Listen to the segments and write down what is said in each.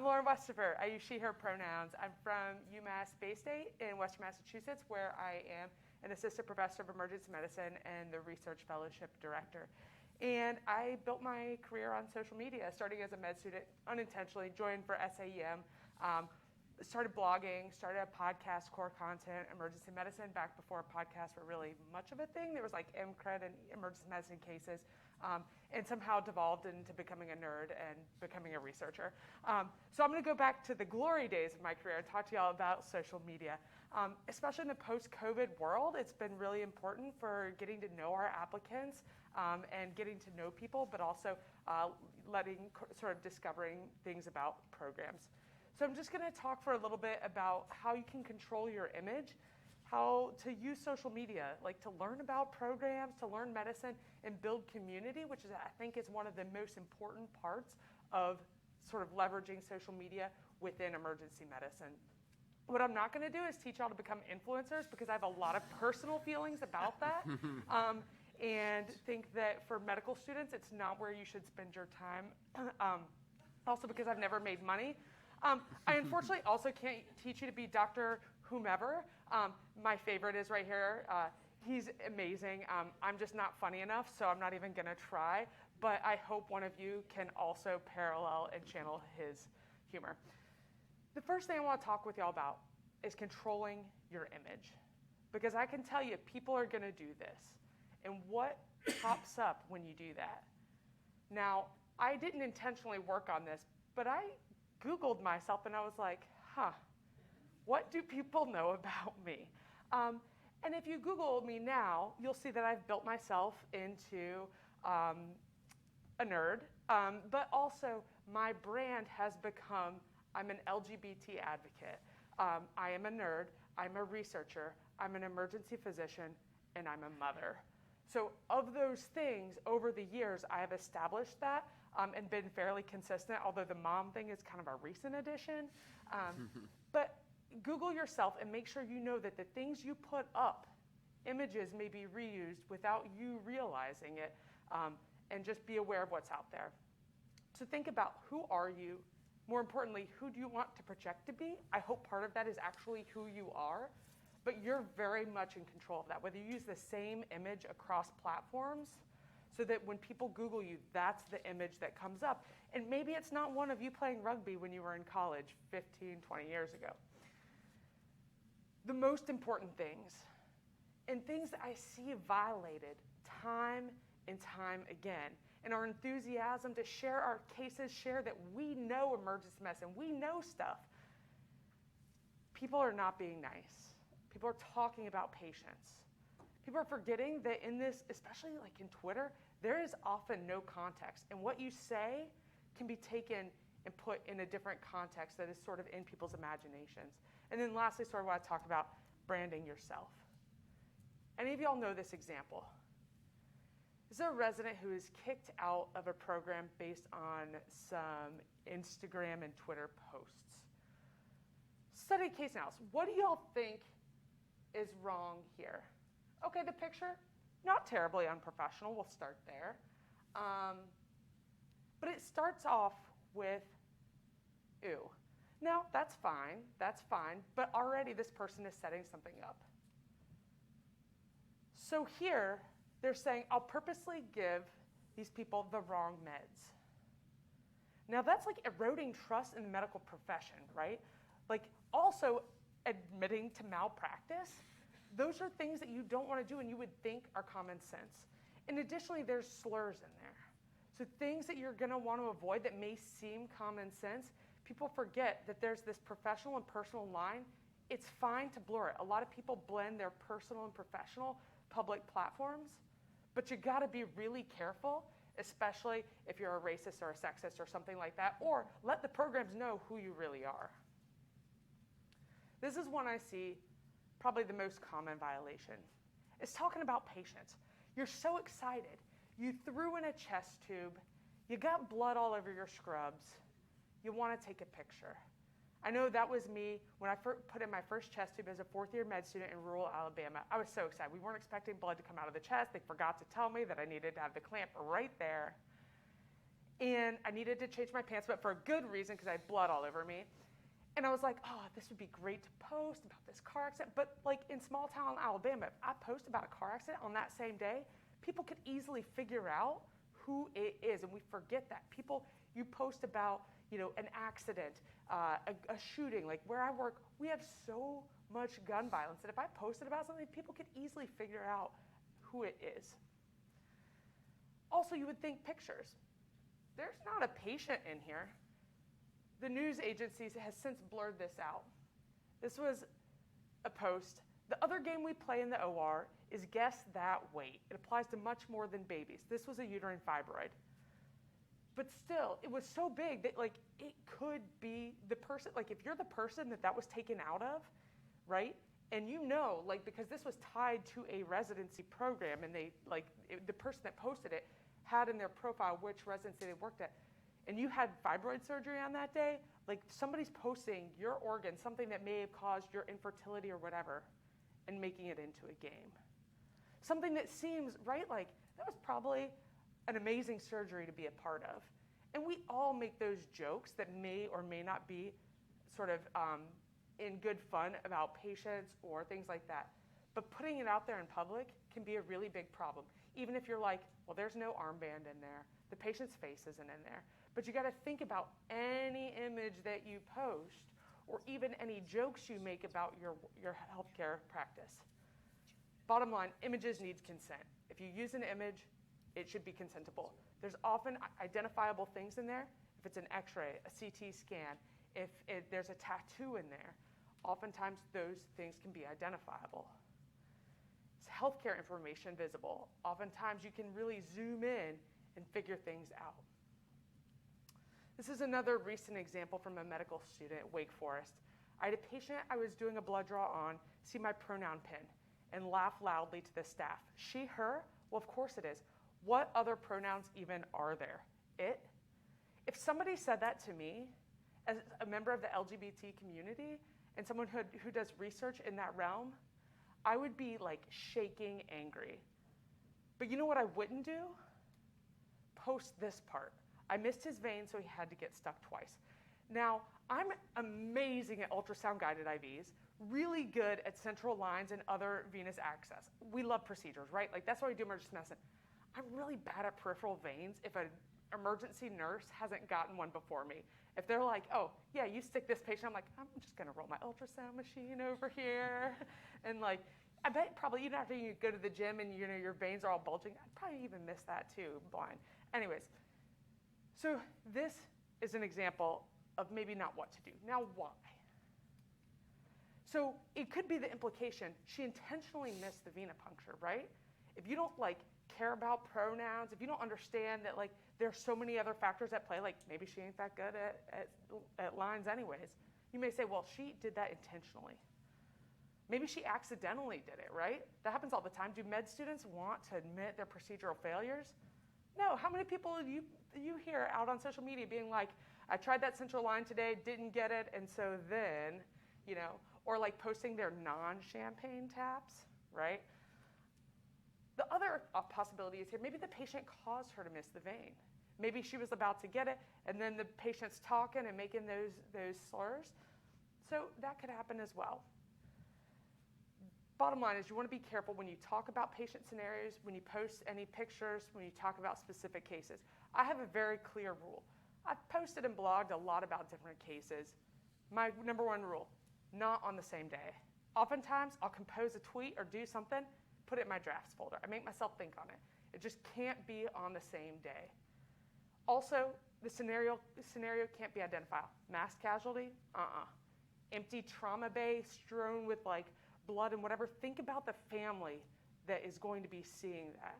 Lauren Westafer. I use she, her pronouns. I'm from UMass Bay State in Western Massachusetts, where I am an assistant professor of emergency medicine and the research fellowship director. And I built my career on social media, starting as a med student, unintentionally, joined for SAEM, started blogging, started a podcast, core content, emergency medicine, back before podcasts were really much of a thing. There was like MCRED and emergency medicine cases, and somehow devolved into becoming a nerd and becoming a researcher. So I'm gonna go back to the glory days of my career and talk to y'all about social media. Especially in the post-COVID world, it's been really important for getting to know our applicants and getting to know people, but also discovering things about programs. So I'm just gonna talk for a little bit about how you can control your image, how to use social media, like to learn about programs, to learn medicine, and build community, which is, I think, is one of the most important parts of sort of leveraging social media within emergency medicine. What I'm not gonna do is teach y'all to become influencers, because I have a lot of personal feelings about that. And think that for medical students, it's not where you should spend your time. Also because I've never made money. I unfortunately also can't teach you to be Dr. Whomever. My favorite is right here. He's amazing. I'm just not funny enough, so I'm not even gonna try. But I hope one of you can also parallel and channel his humor. The first thing I want to talk with y'all about is controlling your image. Because I can tell you, people are gonna do this. And what pops up when you do that? Now, I didn't intentionally work on this, but I Googled myself and I was like, what do people know about me? And if you Google me now, you'll see that I've built myself into a nerd, but also my brand has become, I'm an LGBT advocate. I am a nerd, I'm a researcher, I'm an emergency physician, and I'm a mother. So of those things, over the years, I have established that and been fairly consistent, although the mom thing is kind of a recent addition. But Google yourself and make sure you know that the things you put up, images may be reused without you realizing it, and just be aware of what's out there. So think about, who are you? More importantly, who do you want to project to be? I hope part of that is actually who you are, but you're very much in control of that, whether you use the same image across platforms, so that when people Google you, that's the image that comes up. And maybe it's not one of you playing rugby when you were in college 15, 20 years ago. The most important things, and things that I see violated time and time again, and our enthusiasm to share our cases, share that we know emergency medicine, we know stuff. People are not being nice. People are talking about patients. People are forgetting that in this, especially like in Twitter, there is often no context. And what you say can be taken and put in a different context that is sort of in people's imaginations. And then lastly, sort of what I talked about, branding yourself. Any of y'all know this example? This is a resident who is kicked out of a program based on some Instagram and Twitter posts. Study case analysis. What do y'all think is wrong here? Okay, the picture, not terribly unprofessional. We'll start there. But it starts off with, ew. Now, that's fine, but already this person is setting something up. So here, they're saying, I'll purposely give these people the wrong meds. Now, that's like eroding trust in the medical profession, right? Like, also admitting to malpractice. Those are things that you don't want to do and you would think are common sense. And additionally, there's slurs in there. So things that you're going to want to avoid that may seem common sense, people forget that there's this professional and personal line. It's fine to blur it. A lot of people blend their personal and professional public platforms, but you got to be really careful, especially if you're a racist or a sexist or something like that, or let the programs know who you really are. This is one I see probably the most common violation. It's talking about patients. You're so excited. You threw in a chest tube. You got blood all over your scrubs. You want to take a picture. I know that was me when I put in my first chest tube as a fourth-year med student in rural Alabama. I was so excited. We weren't expecting blood to come out of the chest. They forgot to tell me that I needed to have the clamp right there. and I needed to change my pants, but for a good reason because I had blood all over me. And I was like, oh, this would be great to post about this car accident. But like in small town Alabama, if I post about a car accident on that same day, people could easily figure out who it is. And we forget that. You post about, an accident, a shooting. Like where I work, we have so much gun violence that if I posted about something, people could easily figure out who it is. Also, you would think pictures. There's not a patient in here. The news agencies has since blurred this out. This was a post. The other game we play in the OR is guess that weight. It applies to much more than babies. This was a uterine fibroid. But still, it was so big that it could be the person, if you're the person that was taken out of, right? And because this was tied to a residency program and the person that posted it had in their profile which residency they worked at, and you had fibroid surgery on that day, somebody's posting your organ, something that may have caused your infertility or whatever, and making it into a game. Something that seems, right, that was probably an amazing surgery to be a part of. And we all make those jokes that may or may not be sort of in good fun about patients or things like that. But putting it out there in public can be a really big problem. Even if you're like, well, there's no armband in there. The patient's face isn't in there. But you got to think about any image that you post or even any jokes you make about your healthcare practice. Bottom line, images needs consent. If you use an image, it should be consentable. There's often identifiable things in there. If it's an x-ray, a CT scan, if there's a tattoo in there, oftentimes those things can be identifiable. Is healthcare information visible? Oftentimes you can really zoom in and figure things out. This is another recent example from a medical student at Wake Forest. I had a patient I was doing a blood draw on see my pronoun pin and laugh loudly to the staff. She, her? Well, of course it is. What other pronouns even are there? It? If somebody said that to me as a member of the LGBT community and someone who does research in that realm, I would be shaking angry. But you know what I wouldn't do? Post this part. I missed his vein, so he had to get stuck twice. Now, I'm amazing at ultrasound-guided IVs, really good at central lines and other venous access. We love procedures, right? That's why we do emergency medicine. I'm really bad at peripheral veins if an emergency nurse hasn't gotten one before me. If they're like, oh, yeah, you stick this patient, I'm like, I'm just going to roll my ultrasound machine over here. And I bet probably even after you go to the gym and your veins are all bulging, I'd probably even miss that too, blind. Anyways, so this is an example of maybe not what to do. Now, why? So it could be the implication, she intentionally missed the venipuncture, right? If you don't care about pronouns, if you don't understand that there's so many other factors at play, maybe she ain't that good at lines anyways, you may say, well, she did that intentionally. Maybe she accidentally did it, right? That happens all the time. Do med students want to admit their procedural failures? No. How many people you hear out on social media being like, I tried that central line today, didn't get it, and so then, or posting their non-champagne taps, right? The other possibility is here, maybe the patient caused her to miss the vein. Maybe she was about to get it, and then the patient's talking and making those slurs. So that could happen as well. Bottom line is you want to be careful when you talk about patient scenarios, when you post any pictures, when you talk about specific cases. I have a very clear rule. I've posted and blogged a lot about different cases. My number one rule, not on the same day. Oftentimes, I'll compose a tweet or do something, put it in my drafts folder. I make myself think on it. It just can't be on the same day. Also, the scenario can't be identified. Mass casualty? Empty trauma bay strewn with blood and whatever. Think about the family that is going to be seeing that.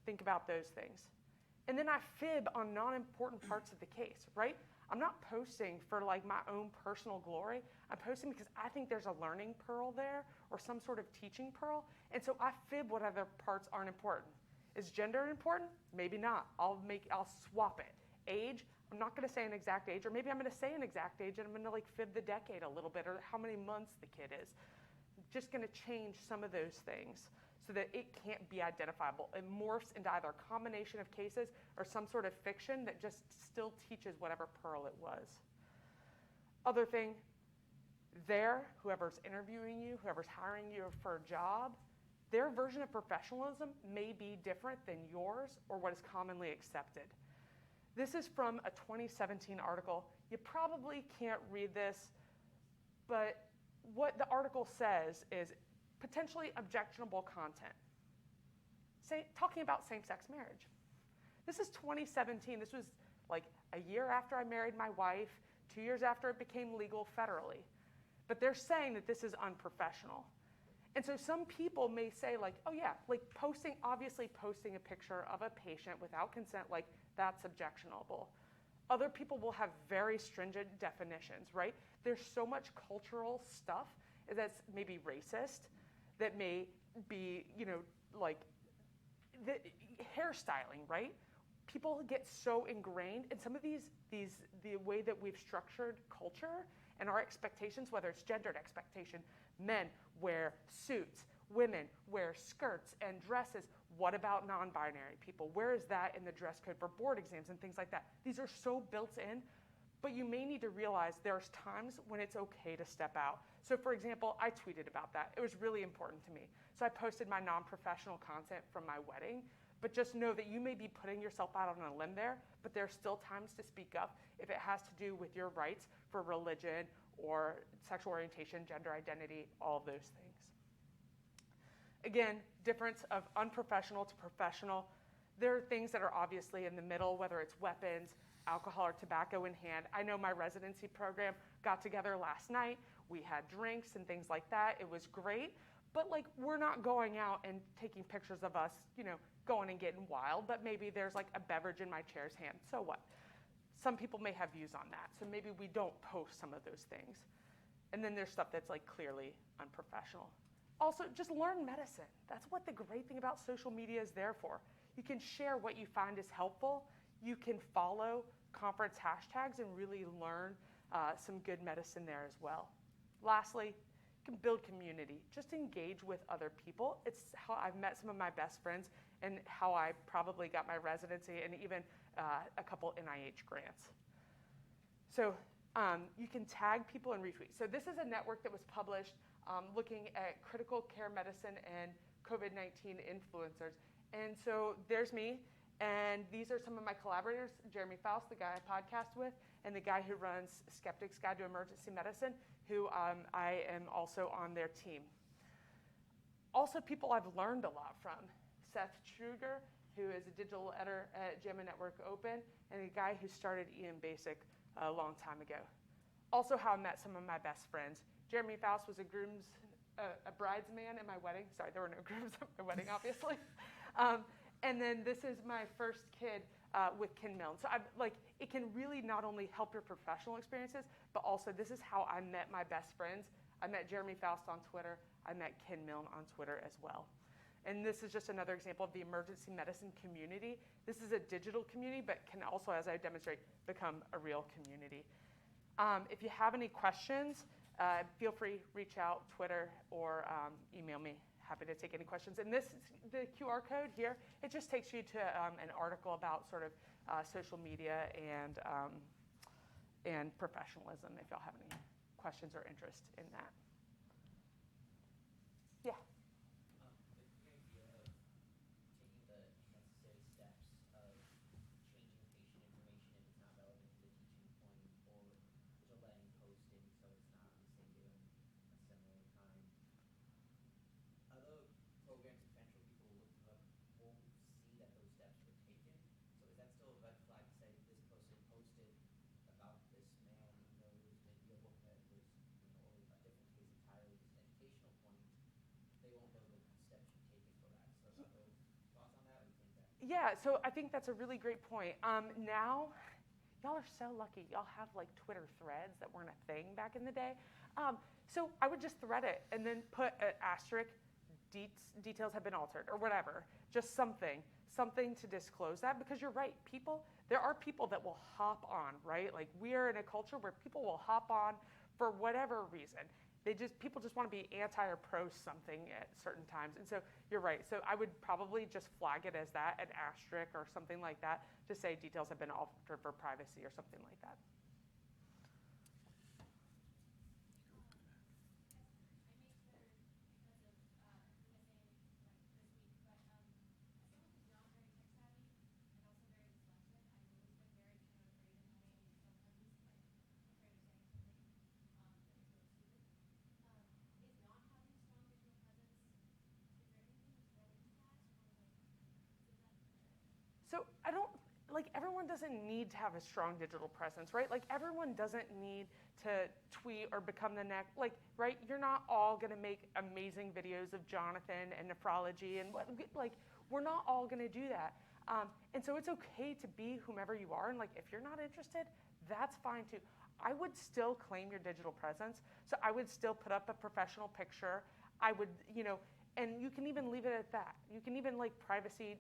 Think about those things. And then I fib on non-important parts of the case, right? I'm not posting for my own personal glory. I'm posting because I think there's a learning pearl there or some sort of teaching pearl. And so I fib what other parts aren't important. Is gender important? Maybe not. I'll swap it. Age? I'm not going to say an exact age, or maybe I'm going to say an exact age and I'm going to fib the decade a little bit or how many months the kid is. I'm just going to change some of those things. so that it can't be identifiable. It morphs into either a combination of cases or some sort of fiction that just still teaches whatever pearl it was. Other thing, whoever's interviewing you, whoever's hiring you for a job, their version of professionalism may be different than yours or what is commonly accepted. This is from a 2017 article. You probably can't read this, but what the article says is potentially objectionable content. Talking about same-sex marriage. This is 2017. This was like a year after I married my wife, 2 years after it became legal federally. But they're saying that this is unprofessional. And so some people may say like, oh yeah, like obviously posting a picture of a patient without consent, like that's objectionable. Other people will have very stringent definitions, right? There's so much cultural stuff that's maybe racist, that may be, like the hairstyling, right? People get so ingrained in some of the way that we've structured culture and our expectations, whether it's gendered expectation, men wear suits, women wear skirts and dresses. What about non-binary people? Where is that in the dress code for board exams and things like that? These are so built in, but you may need to realize there's times when it's okay to step out. So for example, I tweeted about that. It was really important to me. So I posted my non-professional content from my wedding, but just know that you may be putting yourself out on a limb there, but there's still times to speak up if it has to do with your rights for religion or sexual orientation, gender identity, all of those things. Again, difference of unprofessional to professional. There are things that are obviously in the middle, whether it's weapons, alcohol or tobacco in hand. I know my residency program got together last night. We had drinks and things like that. It was great, but like we're not going out and taking pictures of us, going and getting wild, but maybe there's like a beverage in my chair's hand. So what? Some people may have views on that, so maybe we don't post some of those things. And then there's stuff that's like clearly unprofessional. Also, just learn medicine. That's what the great thing about social media is there for. You can share what you find is helpful. You can follow conference hashtags and really learn some good medicine there as well. Lastly, you can build community. Just engage with other people. It's how I've met some of my best friends and how I probably got my residency and even a couple NIH grants. So you can tag people and retweet. So this is a network that was published looking at critical care medicine and COVID-19 influencers. And so there's me, and these are some of my collaborators, Jeremy Faust, the guy I podcast with, and the guy who runs Skeptic's Guide to Emergency Medicine, who I am also on their team. Also, people I've learned a lot from. Seth Truger, who is a digital editor at JAMA Network Open, and a guy who started EM Basic a long time ago. Also how I met some of my best friends. Jeremy Faust was a bridesman at my wedding. Sorry, there were no grooms at my wedding, obviously. And then this is my first kid with Ken Milne. So it can really not only help your professional experiences, but also this is how I met my best friends. I met Jeremy Faust on Twitter. I met Ken Milne on Twitter as well. And this is just another example of the emergency medicine community. This is a digital community, but can also, as I demonstrate, become a real community. If you have any questions, feel free, reach out, Twitter, or email me. Happy to take any questions. And this, the QR code here, it just takes you to an article about sort of social media and professionalism, if y'all have any questions or interest in that. Yeah. Yeah, so I think that's a really great point. Now, y'all are so lucky. Y'all have like Twitter threads that weren't a thing back in the day. So I would just thread it and then put an asterisk, details have been altered or whatever. Just something to disclose that, because you're right, there are people that will hop on, right? Like we are in a culture where people will hop on for whatever reason. people just want to be anti or pro something at certain times. And so you're right. So I would probably just flag it as that, an asterisk or something like that, to say details have been altered for privacy or something like that. So I don't, like, everyone doesn't need to have a strong digital presence, right? Like, everyone doesn't need to tweet or become the next, like, right? You're not all gonna make amazing videos of Jonathan and nephrology and what, like, we're not all gonna do that. And so it's okay to be whomever you are. And like, if you're not interested, that's fine too. I would still claim your digital presence. So I would still put up a professional picture. I would, and you can even leave it at that. You can even like privacy,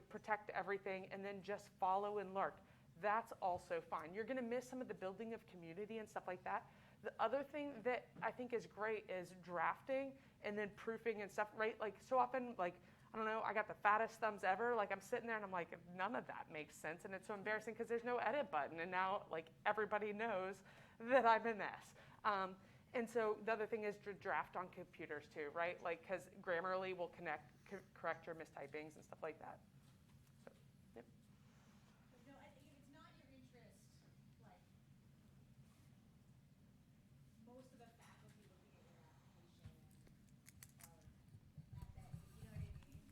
protect everything and then just follow and lurk. That's also fine. You're gonna miss some of the building of community and stuff like that. The other thing that I think is great is drafting and then proofing and stuff, right? Like so often, like, I don't know, I got the fattest thumbs ever. Like I'm sitting there and I'm like, none of that makes sense. And it's so embarrassing because there's no edit button. And now like everybody knows that I'm a mess. And so the other thing is to draft on computers too, right? Like, because Grammarly will correct your mistypings and stuff like that. So, yep. But no, I think if it's not your interest, like, most of the faculty looking at your application at that, you know what I mean?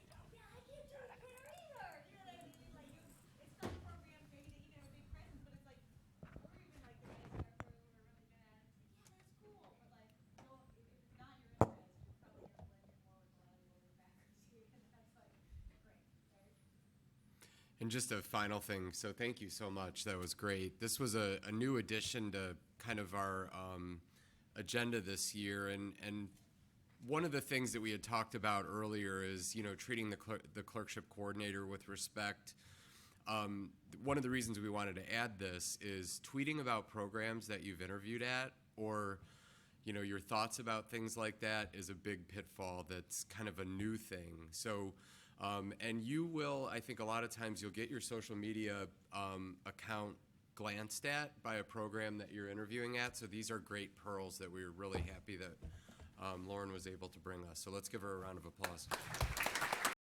Yeah, I can't do Twitter either. You know what I mean? Like, it's not programs maybe that you can have a big presence, but it's like, or even like the guys in our crew who are really good at it. It's like, yeah, that's cool, but like, no, if it's not your interest, you're probably gonna blend in more with a lot of the older faculty, and that's like great, right? And just a final thing, so thank you so much. That was great. This was a new addition to kind of our agenda this year, and one of the things that we had talked about earlier is, treating the clerkship coordinator with respect. One of the reasons we wanted to add this is tweeting about programs that you've interviewed at, or your thoughts about things like that is a big pitfall that's kind of a new thing. So, and you will, I think a lot of times you'll get your social media account glanced at by a program that you're interviewing at. So these are great pearls that we're really happy that Lauren was able to bring us. So let's give her a round of applause.